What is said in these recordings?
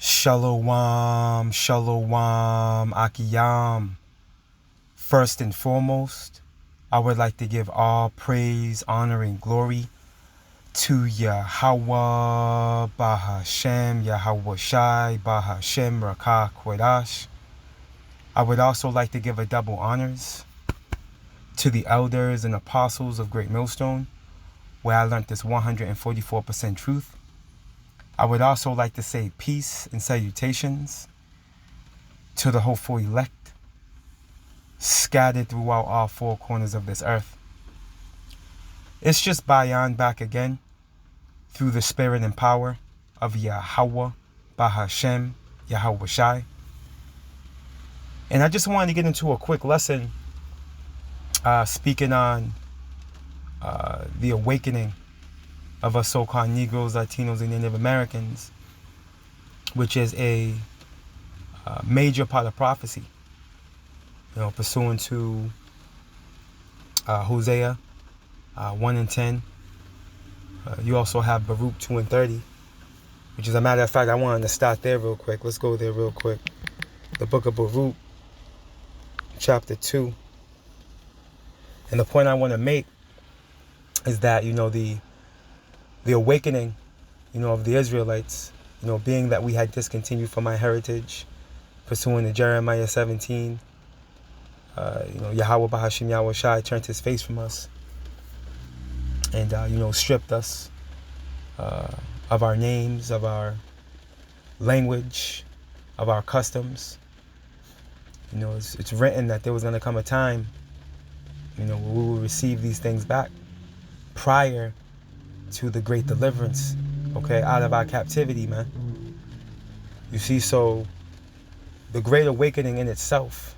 Shalom, shalom, akiyam. First and foremost, I would like to give all praise, honor, and glory to YAHAWAH, Bahashem, YAHAWAH, Bahashem, Rakah, Kwadash. I would also like to give a double honors to the elders and apostles of Great Millstone, where I learned this 144% truth. I would also like to say peace and salutations to the hopeful elect scattered throughout all four corners of this earth. It's just Bayan back again through the spirit and power of YAHAWAH, Bahashem, YAHAWAH. And I just wanted to get into a quick lesson speaking on the awakening of us so-called Negroes, Latinos, and Native Americans, which is a major part of prophecy, pursuant to Hosea 1 and 10. You also have Baruch 2 and 30, which is a matter of fact, I wanted to start there real quick. Let's go there real quick. The book of Baruch, chapter 2. And the point I want to make is that, the awakening, of the Israelites, being that we had discontinued from my heritage, pursuing to Jeremiah 17, Yahweh Bahashim Yahweh Shai turned his face from us and, stripped us of our names, of our language, of our customs. It's written that there was going to come a time, where we will receive these things back prior to the great deliverance, out of our captivity, man. You see, so the great awakening in itself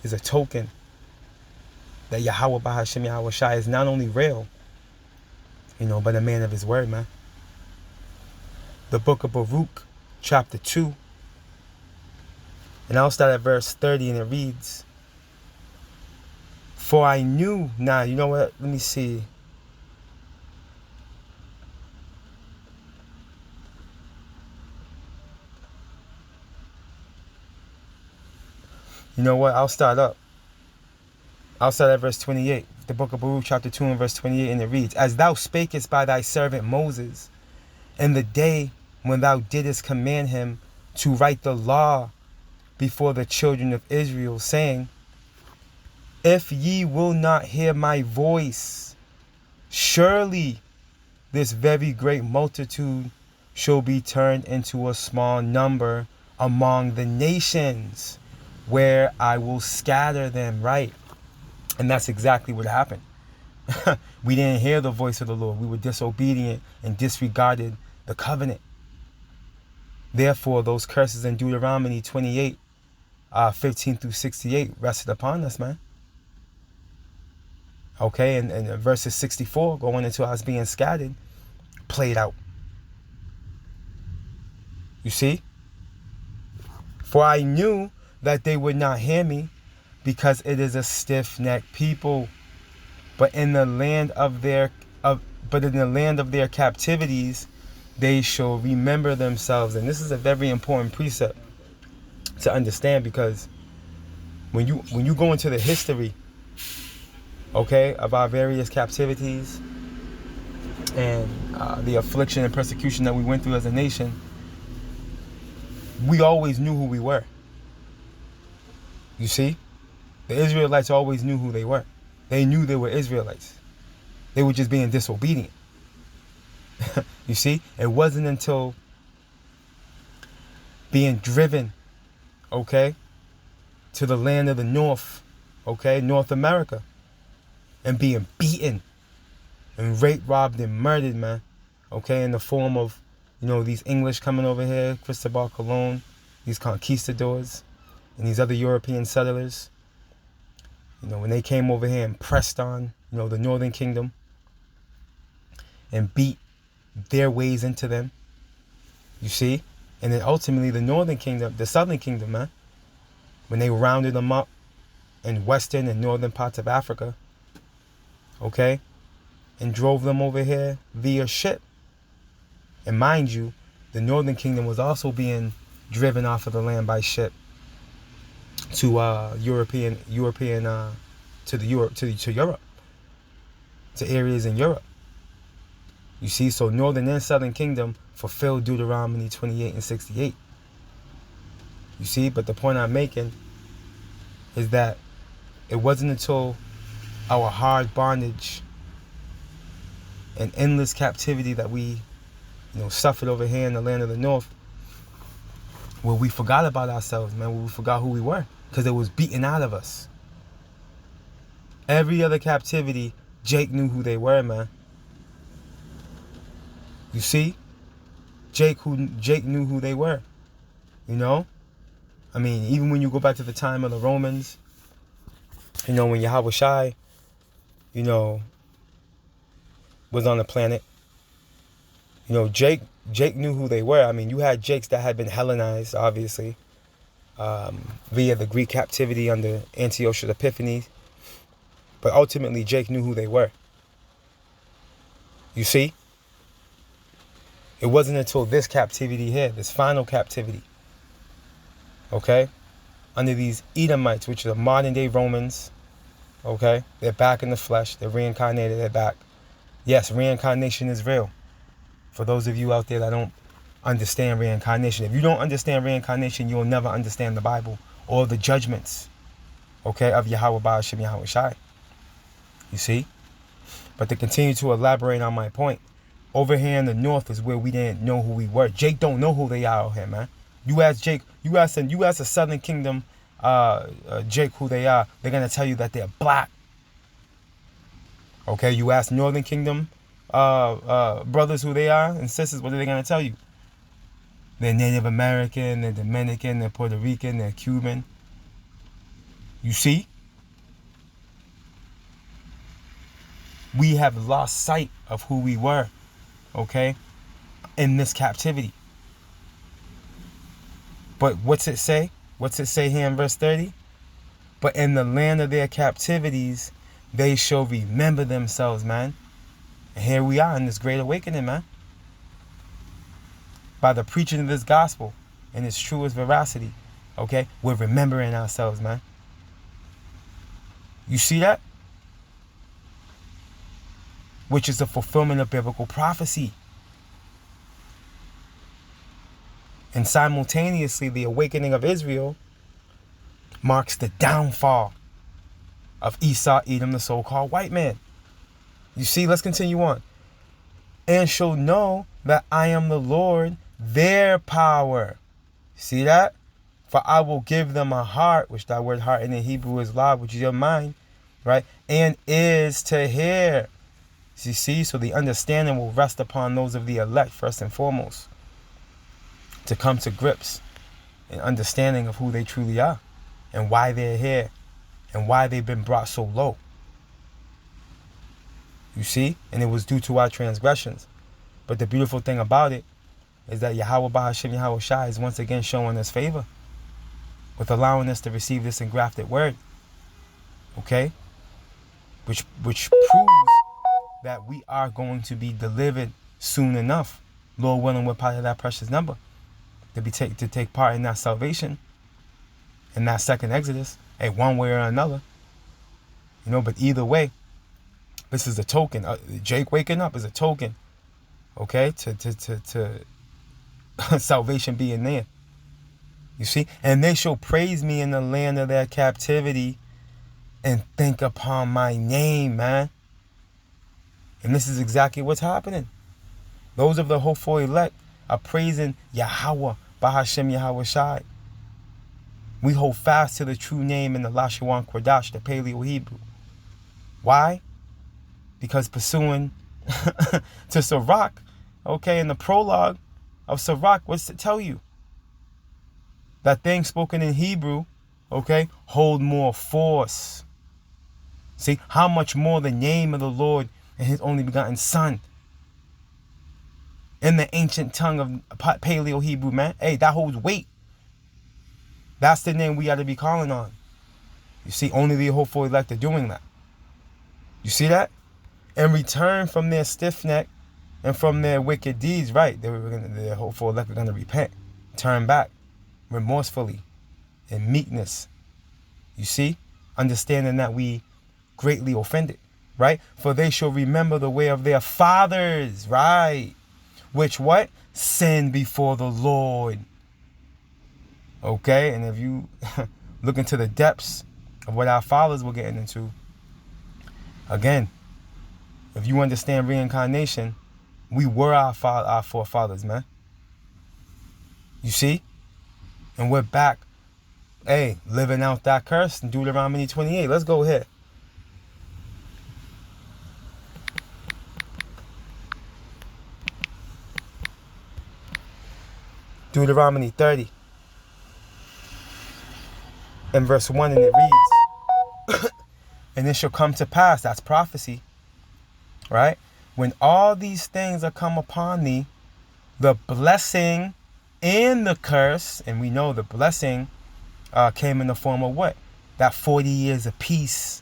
is a token that Yahweh Bahashim Yahweh Shai is not only real, but a man of his word, man. The book of Baruch, chapter 2, and I'll start at verse 30, and it reads, "For I knew," now, you know what, let me see. You know what? I'll start at verse 28. The book of Baruch, chapter 2, and verse 28, and it reads, "As thou spakest by thy servant Moses, in the day when thou didst command him to write the law before the children of Israel, saying, If ye will not hear my voice, surely this very great multitude shall be turned into a small number among the nations, where I will scatter them," right? And that's exactly what happened. We didn't hear the voice of the Lord. We were disobedient and disregarded the covenant. Therefore, those curses in Deuteronomy 28, 15 through 68 rested upon us, man. And verses 64, going into us being scattered, played out. You see? "For I knew that they would not hear me, because it is a stiff-necked people. But in the land of their captivities, they shall remember themselves." And this is a very important precept to understand, because when you go into the history, of our various captivities and the affliction and persecution that we went through as a nation, we always knew who we were. You see? The Israelites always knew who they were. They knew they were Israelites. They were just being disobedient. You see? It wasn't until being driven, to the land of the North, North America, and being beaten and raped, robbed, and murdered, man, in the form of, these English coming over here, Cristobal Colon, these conquistadors, and these other European settlers, when they came over here and pressed on, the Northern Kingdom and beat their ways into them, you see? And then ultimately the Northern Kingdom, the Southern Kingdom, man, when they rounded them up in Western and Northern parts of Africa, and drove them over here via ship. And mind you, the Northern Kingdom was also being driven off of the land by ship to European to Europe, to areas in Europe. You see, so northern and southern kingdom fulfilled Deuteronomy 28 and 68. You see, but the point I'm making is that it wasn't until our hard bondage and endless captivity that we, suffered over here in the land of the north, where we forgot about ourselves, man, where we forgot who we were, because it was beaten out of us. Every other captivity, Jake knew who they were, man. You see? Jake knew who they were. I mean, even when you go back to the time of the Romans, when YAHAWAH, was on the planet, Jake knew who they were. I mean, you had Jakes that had been Hellenized, obviously, via the Greek captivity under Antiochus Epiphanes. But ultimately, Jake knew who they were. You see? It wasn't until this captivity here, this final captivity, okay, under these Edomites, which are the modern day Romans, okay, they're back in the flesh, they're reincarnated, they're back. Yes, reincarnation is real. For those of you out there that don't understand reincarnation, if you don't understand reincarnation, you'll never understand the Bible or the judgments, okay, of Yahawah Ba'ashem Yahweh Shai. You see? But to continue to elaborate on my point, over here in the north is where we didn't know who we were. Jake don't know who they are out here, man. You ask Jake, you ask the Southern Kingdom, Jake, who they are, they're gonna tell you that they're black. Okay, you ask Northern Kingdom brothers who they are and sisters, what are they gonna tell you? They're Native American, they're Dominican, they're Puerto Rican, they're Cuban. You see? We have lost sight of who we were, okay, in this captivity. But what's it say? What's it say here in verse 30? But in the land of their captivities, they shall remember themselves, man. And here we are in this great awakening, man. By the preaching of this gospel and its truest veracity, okay, we're remembering ourselves, man. You see that? Which is the fulfillment of biblical prophecy. And simultaneously, the awakening of Israel marks the downfall of Esau, Edom, the so-called white man. You see, let's continue on. And shall know that I am the Lord, their power. See that? For I will give them a heart, which that word heart in the Hebrew is lav, which is your mind, right? And is to hear. You see, so the understanding will rest upon those of the elect first and foremost, to come to grips and understanding of who they truly are and why they're here and why they've been brought so low. You see, and it was due to our transgressions. But the beautiful thing about it is that Yahawah Ba'ashem Yahweh Shai is once again showing us favor with allowing us to receive this engrafted word, okay, which proves that we are going to be delivered soon enough. Lord willing, we're part of that precious number to take part in that salvation, in that second Exodus, one way or another. But either way, this is a token. Jake waking up is a token, okay, to salvation being there. You see, and they shall praise me in the land of their captivity, and think upon my name, man. And this is exactly what's happening. Those of the hopeful elect are praising Yahawah, Ba'ashem Yahweh Shai. We hold fast to the true name in the Lashawan Kodash, the Paleo Hebrew. Why? Because pursuing to Sirach, okay, in the prologue of Sirach, what's it tell you? That thing spoken in Hebrew, okay, hold more force. See, how much more the name of the Lord and his only begotten Son in the ancient tongue of Paleo Hebrew, man. Hey, that holds weight. That's the name we ought to be calling on. You see, only the hopeful elect are doing that. You see that? In return from their stiff neck and from their wicked deeds, right? The hopeful elect are going to repent, turn back, remorsefully, in meekness. You see? Understanding that we greatly offended, right? For they shall remember the way of their fathers, right? Which what? Sin before the Lord. Okay? And if you look into the depths of what our fathers were getting into, again, if you understand reincarnation, we were our forefathers, man. You see? And we're back, hey, living out that curse in Deuteronomy 28. Let's go here. Deuteronomy 30 and verse 1, and it reads, and it shall come to pass, that's prophecy, right? When all these things are come upon thee, the blessing and the curse, and we know the blessing came in the form of what? That 40 years of peace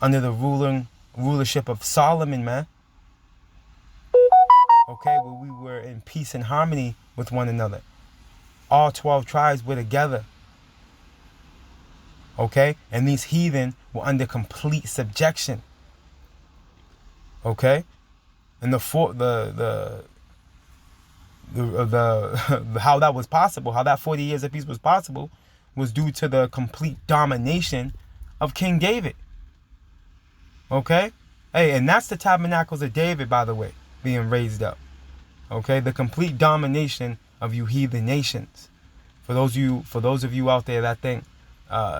under the rulership of Solomon, man. Okay, where we were in peace and harmony with one another. All 12 tribes were together. Okay, and these heathen were under complete subjection. Okay, and the how that was possible, how that 40 years of peace was possible, was due to the complete domination of King David. Okay, hey, and that's the tabernacles of David, by the way, being raised up. Okay, the complete domination of you heathen nations. For those of you out there that think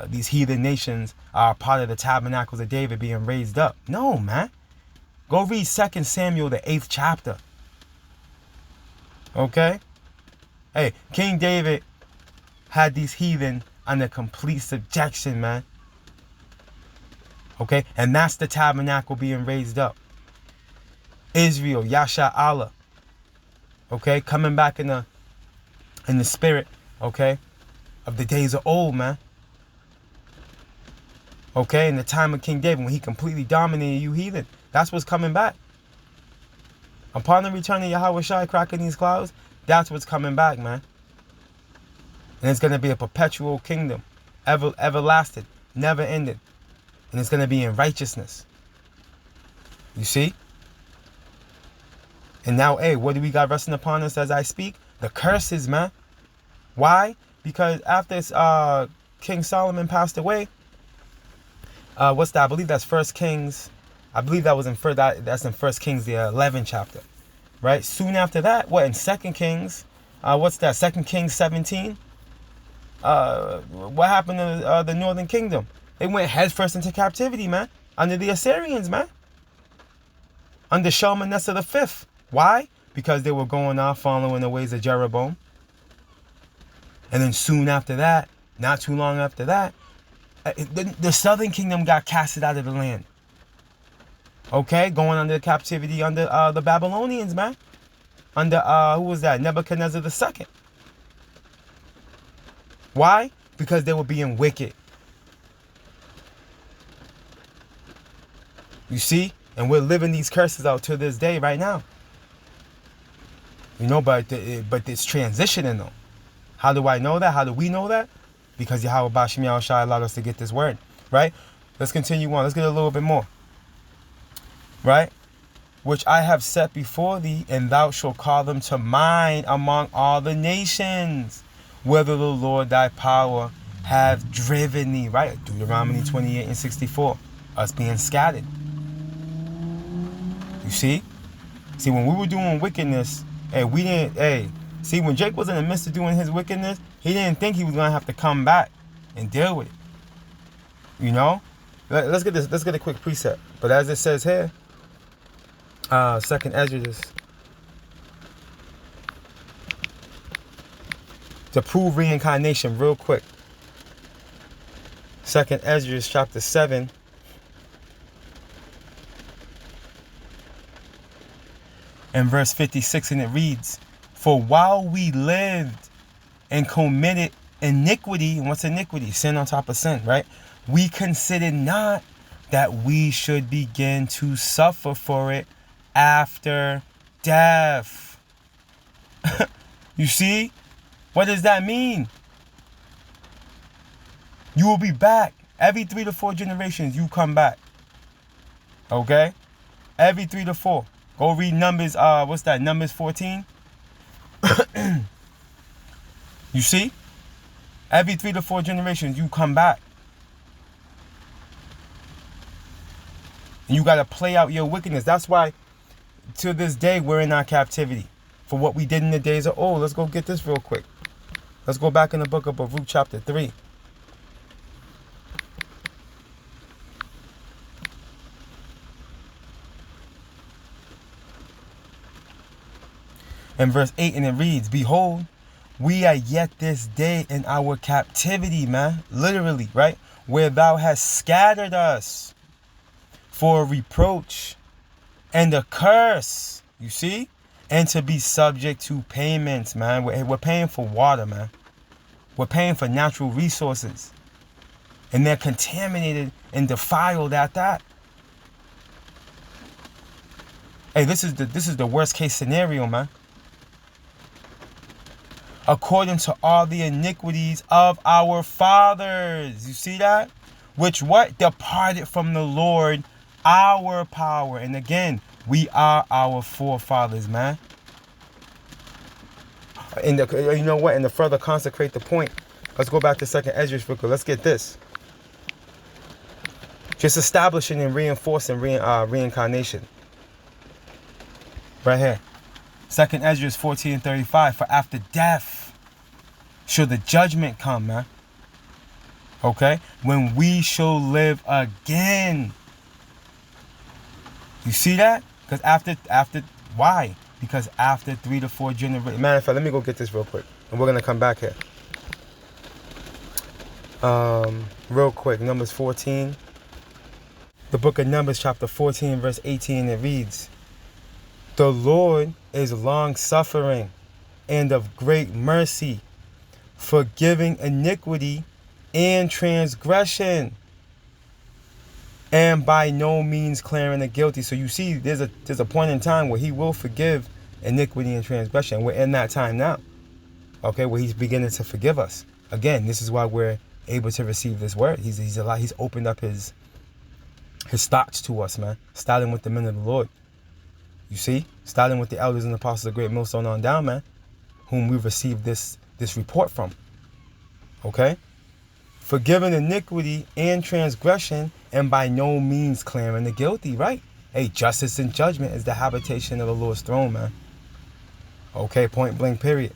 these heathen nations are part of the tabernacles of David being raised up, no, man. Go read 2 Samuel, the 8th chapter. Okay, hey, King David had these heathen under complete subjection, man. Okay, and that's the tabernacle being raised up. Israel, Yasha Allah. Okay, coming back in the spirit, okay, of the days of old, man. Okay, in the time of King David, when he completely dominated you heathen. That's what's coming back. Upon the return of YAHAWAH cracking these clouds, that's what's coming back, man. And it's going to be a perpetual kingdom, everlasting, never ending. And it's going to be in righteousness. You see? And now, hey, what do we got resting upon us as I speak? The curses, man. Why? Because after King Solomon passed away, what's that? I believe that's 1 Kings. I believe that was that's in 1 Kings, the 11th chapter. Right? Soon after that, what, in 2 Kings, what's that? 2 Kings 17? What happened to the northern kingdom? They went headfirst into captivity, man. Under the Assyrians, man. Under Shalmaneser V. Why? Because they were going off following the ways of Jeroboam. And then soon after that, not too long after that, the southern kingdom got casted out of the land. Okay, going under captivity under the Babylonians, man. Under, who was that? Nebuchadnezzar II. Why? Because they were being wicked. You see? And we're living these curses out to this day right now. You know, but it's transitioning though. How do I know that? How do we know that? Because Yahweh Bashim Yahushai allowed us to get this word. Right? Let's continue on. Let's get a little bit more. Right? Which I have set before thee, and thou shalt call them to mind among all the nations, whether the Lord thy power have driven thee. Right? Deuteronomy 28 and 64. Us being scattered. You see? See, when we were doing wickedness, see, when Jake was in the midst of doing his wickedness, he didn't think he was going to have to come back and deal with it. You know? Let's get a quick precept. But as it says here, 2nd Esdras, to prove reincarnation real quick. 2nd Esdras chapter 7. And verse 56, and it reads, for while we lived and committed iniquity, and what's iniquity? Sin on top of sin, right? We considered not that we should begin to suffer for it after death. You see? What does that mean? You will be back. Every 3 to 4 generations, you come back. Okay? Every 3 to 4. Go read Numbers, what's that? Numbers 14. You see? Every 3 to 4 generations, you come back. And you got to play out your wickedness. That's why, to this day, we're in our captivity. For what we did in the days of old. Let's go get this real quick. Let's go back in the book of Baruch chapter 3. In verse 8, and it reads, behold, we are yet this day in our captivity, man. Literally, right? Where thou hast scattered us for a reproach and a curse. You see? And to be subject to payments, man. We're paying for water, man. We're paying for natural resources. And they're contaminated and defiled at that. Hey, this is the worst case scenario, man. According to all the iniquities of our fathers. You see that? Which what? Departed from the Lord, our power. And again, we are our forefathers, man. And you know what? And to further consecrate the point, let's go back to 2nd Ezra. Let's get this. Just establishing and reinforcing reincarnation. Right here. 2nd Ezra 14:35. For after death shall the judgment come, man. Okay? When we shall live again. You see that? Because after why? Because after 3 to 4 generations. Matter of fact, let me go get this real quick. And we're going to come back here. Real quick. Numbers 14. The book of Numbers chapter 14 verse 18. It reads, the Lord is long-suffering and of great mercy, forgiving iniquity and transgression, and by no means clearing the guilty. So you see, there's a point in time where he will forgive iniquity and transgression. We're in that time now. Okay, where he's beginning to forgive us. Again, this is why we're able to receive this word. He's opened up his thoughts to us, man. Starting with the men of the Lord. You see? Starting with the elders and apostles of Great Millstone on down, man. Whom we received this report from. Okay? Forgiving iniquity and transgression, and by no means clearing the guilty, right? Hey, justice and judgment is the habitation of the Lord's throne, man. Okay, point blank, period.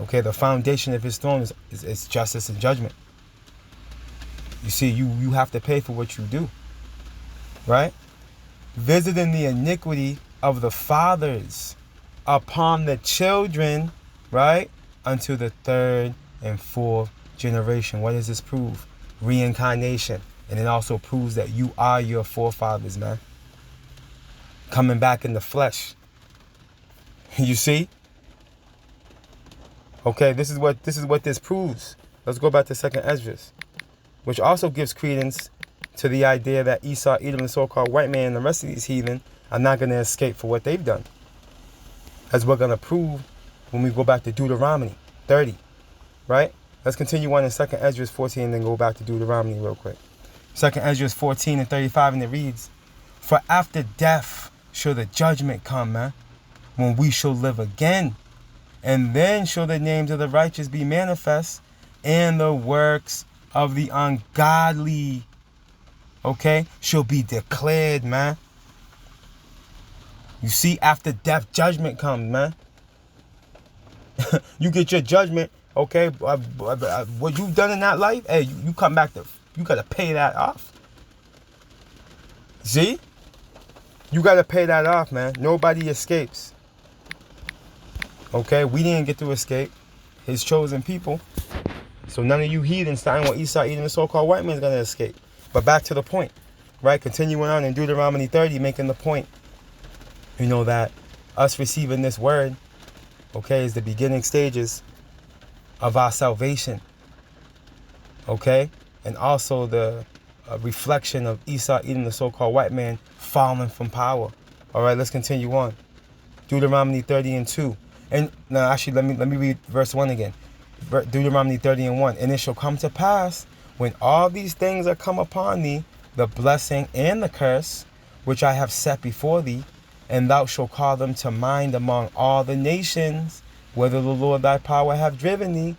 Okay, the foundation of his throne is justice and judgment. You see, you have to pay for what you do. Right? Visiting the iniquity of the fathers upon the children, right? Unto the 3rd and 4th generation. What does this prove? Reincarnation. And it also proves that you are your forefathers, man. Coming back in the flesh. You see? Okay, this is what this proves. Let's go back to 2nd Ezra, which also gives credence to the idea that Esau, Edom, the so-called white man, and the rest of these heathen are not going to escape for what they've done. As we're going to prove when we go back to Deuteronomy 30, right? Let's continue on in 2nd Ezra 14 and then go back to Deuteronomy real quick. 2nd Ezra 14 and 35, and it reads, for after death shall the judgment come, man, when we shall live again. And then shall the names of the righteous be manifest, and the works of the ungodly, okay, shall be declared, man. You see, after death, judgment comes, man. You get your judgment, okay? What you've done in that life, hey, you come back to, you got to pay that off. See? You got to pay that off, man. Nobody escapes. Okay? We didn't get to escape. His chosen people. So none of you heathens starting with Esau, Edom, the so-called white man is going to escape. But back to the point, right? Continuing on in Deuteronomy 30, making the point, you know, that us receiving this word, okay, is the beginning stages of our salvation. Okay? And also the reflection of Esau, Edom, the so-called white man, falling from power. All right, let's continue on. Deuteronomy 30 and 2. And now, actually, let me read verse 1 again. Deuteronomy 30:1. And it shall come to pass, when all these things are come upon thee, the blessing and the curse, which I have set before thee, and thou shalt call them to mind among all the nations, whither the Lord thy power hath driven thee,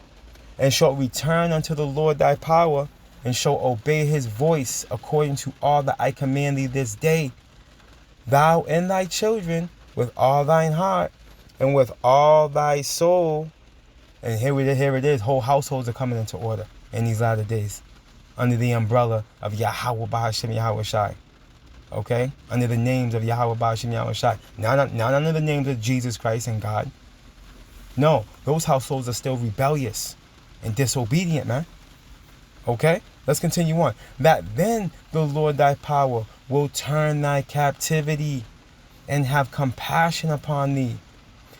and shalt return unto the Lord thy power, and shalt obey his voice according to all that I command thee this day, thou and thy children, with all thine heart, and with all thy soul. And here it is. Whole households are coming into order in these latter days, under the umbrella of Yahawah Bahashem Yahweh Shai. Okay? Under the names of Yahawah Bahashem Yahweh Shai. Not under the names of Jesus Christ and God. No, those households are still rebellious and disobedient, man. Okay? Let's continue on. That then the Lord thy power will turn thy captivity and have compassion upon thee,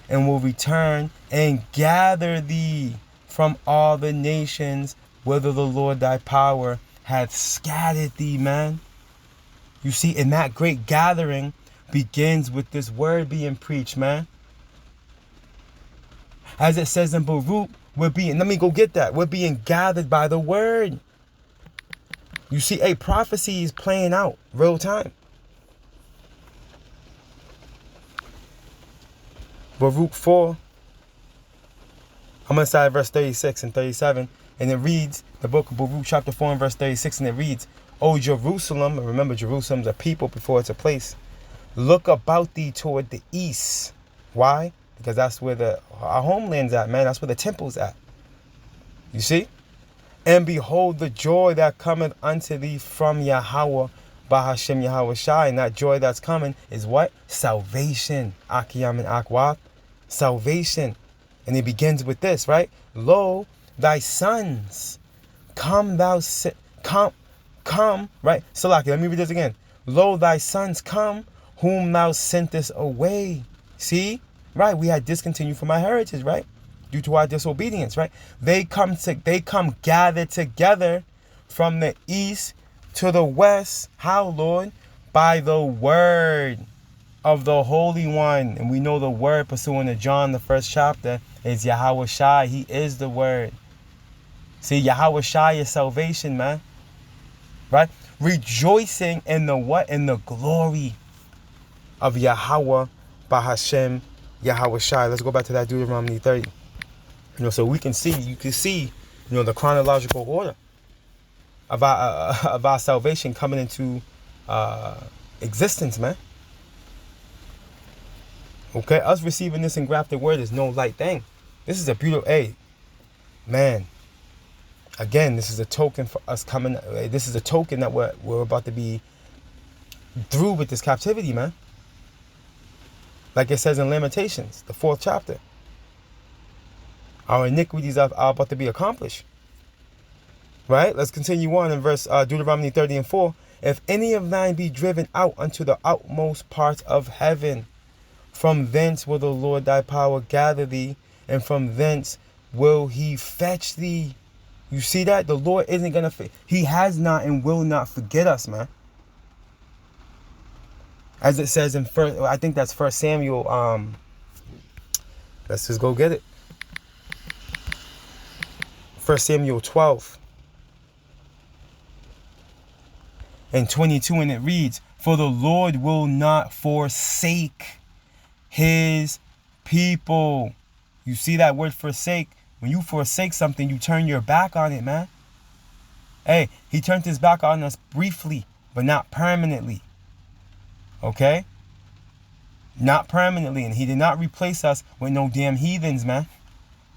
and will return and gather thee from all the nations whither the Lord thy power hath scattered thee, man. You see, in that great gathering begins with this word being preached, man. As it says in Baruch, let me go get that. We're being gathered by the word. You see, a prophecy is playing out real time. Baruch 4, I'm going to start at verse 36 and 37, and it reads, the book of Baruch chapter 4 and verse 36, and it reads, O Jerusalem, and remember Jerusalem's a people before it's a place, look about thee toward the east. Why? Because that's where our homeland's at, man. That's where the temple's at. You see? And behold, the joy that cometh unto thee from Yahawah Bahashem Yahweh Shai. And that joy that's coming is what? Salvation. Akiyam and Akwah. Salvation. And it begins with this, right? Lo, thy sons, come, right? Salaki, let me read this again. Lo, thy sons come, whom thou sentest away. See? Right, we had discontinued from our heritage, right? Due to our disobedience, right? They come gathered together from the east to the west. How, Lord? By the word of the Holy One. And we know the word, pursuant to John, the 1st chapter, is Yahweh Shai. He is the word. See, Yahweh Shai is salvation, man. Right? Rejoicing in the what? In the glory of Yahawah Bahashem Yahweh Shai. Let's go back to that Deuteronomy 30. So you can see, the chronological order of our salvation coming into existence, man. Okay, us receiving this engrafted word is no light thing. This is a beautiful, man. Again, this is a token for us coming. This is a token that we're about to be through with this captivity, man. Like it says in Lamentations, the 4th chapter. Our iniquities are about to be accomplished. Right? Let's continue on in verse Deuteronomy 30 and 4. If any of thine be driven out unto the outmost parts of heaven, from thence will the Lord thy power gather thee, and from thence will he fetch thee. You see that? The Lord isn't going to... He has not and will not forget us, man. As it says in I think that's 1 Samuel. Let's just go get it. 1 Samuel 12 and 22, and it reads, for the Lord will not forsake his people. You see that word forsake? When you forsake something, you turn your back on it, man. Hey, he turned his back on us briefly, but not permanently. Okay? Not permanently. And he did not replace us with no damn heathens, man.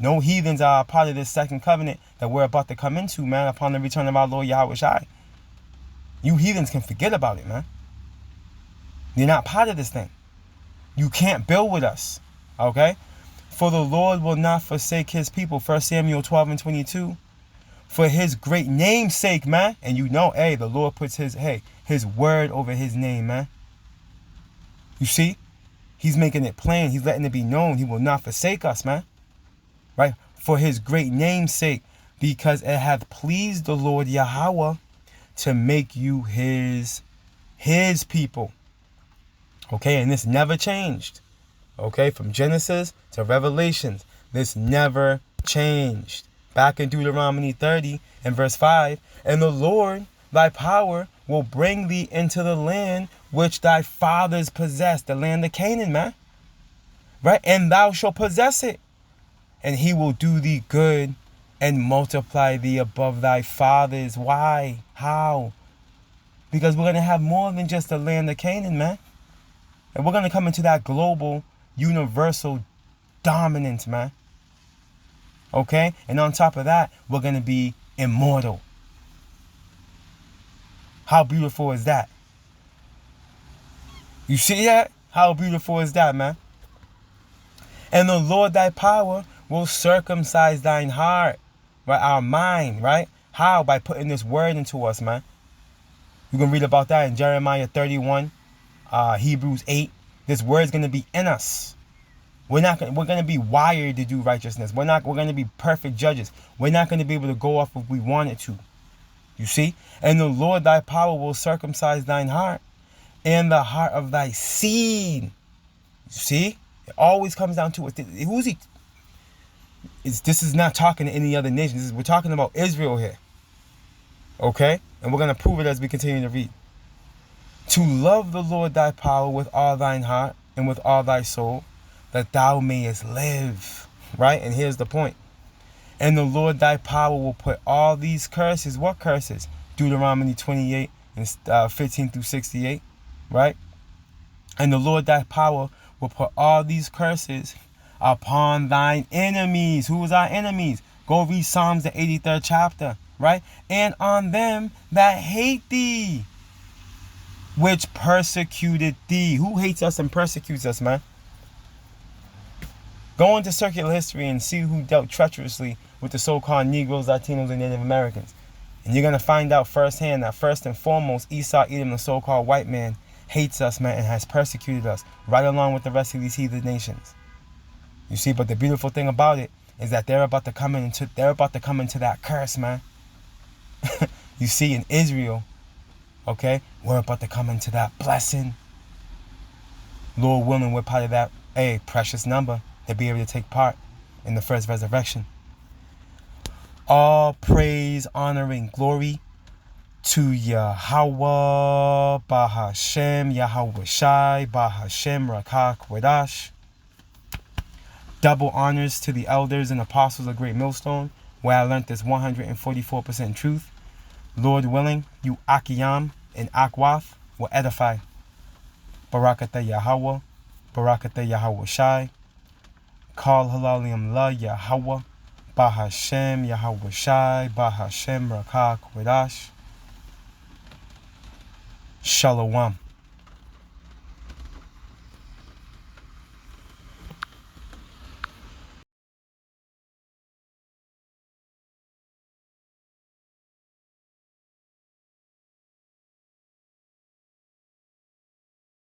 No heathens are a part of this second covenant that we're about to come into, man, upon the return of our Lord Yahweh Shai. You heathens can forget about it, man. You're not part of this thing. You can't build with us. Okay? For the Lord will not forsake his people. 1 Samuel 12 and 22. For his great name's sake, man. And the Lord puts his word over his name, man. You see? He's making it plain. He's letting it be known. He will not forsake us, man. Right? For his great name's sake. Because it hath pleased the Lord Yahawah to make you his people. Okay? And this never changed. Okay, from Genesis to Revelations, this never changed. Back in Deuteronomy 30 and verse 5, and the Lord thy power will bring thee into the land which thy fathers possessed, the land of Canaan, man. Right? And thou shalt possess it. And he will do thee good and multiply thee above thy fathers. Why? How? Because we're going to have more than just the land of Canaan, man. And we're going to come into that global, universal dominance, man. Okay? And on top of that, we're going to be immortal. How beautiful is that? You see that? How beautiful is that, man? And the Lord thy power will circumcise thine heart, right? Our mind, right? How? By putting this word into us, man. You can read about that in Jeremiah 31, Hebrews 8. This word is going to be in us. We're going to be wired to do righteousness. We're going to be perfect judges. We're not going to be able to go off if we wanted to. You see? And the Lord thy power will circumcise thine heart and the heart of thy seed. You see? It always comes down to it. Who's he? This is not talking to any other nation. We're talking about Israel here. Okay? And we're going to prove it as we continue to read. To love the Lord thy power with all thine heart and with all thy soul, that thou mayest live. Right? And here's the point. And the Lord thy power will put all these curses. What curses? Deuteronomy 28 and 15 through 68. Right? And the Lord thy power will put all these curses upon thine enemies. Who is our enemies? Go read Psalms, the 83rd chapter. Right? And on them that hate thee, which persecuted thee. Who hates us and persecutes us, man? Go into circular history and see who dealt treacherously with the so-called Negroes, Latinos, and Native Americans. And you're going to find out firsthand that first and foremost, Esau, Edom, the so-called white man, hates us, man, and has persecuted us, right along with the rest of these heathen nations. You see, but the beautiful thing about it is that they're about to come into that curse, man. You see, in Israel, okay, we're about to come into that blessing. Lord willing, we're part of that, precious number to be able to take part in the first resurrection. All praise, honor, and glory to YAHAWAH, Bahashem, YAHAWAH, Bahashem, Rakak, Wadash. Double honors to the elders and apostles of Great Millstone, where I learned this 144% truth. Lord willing, you Akiyam and Akwath will edify. Barakatah Yahawah, Barakatah Yahawah Shai. Kal Halaliam La Yahawah, Bahashem, Yahawah Shai, Bahashem, Rakak, Wadash. Shalom.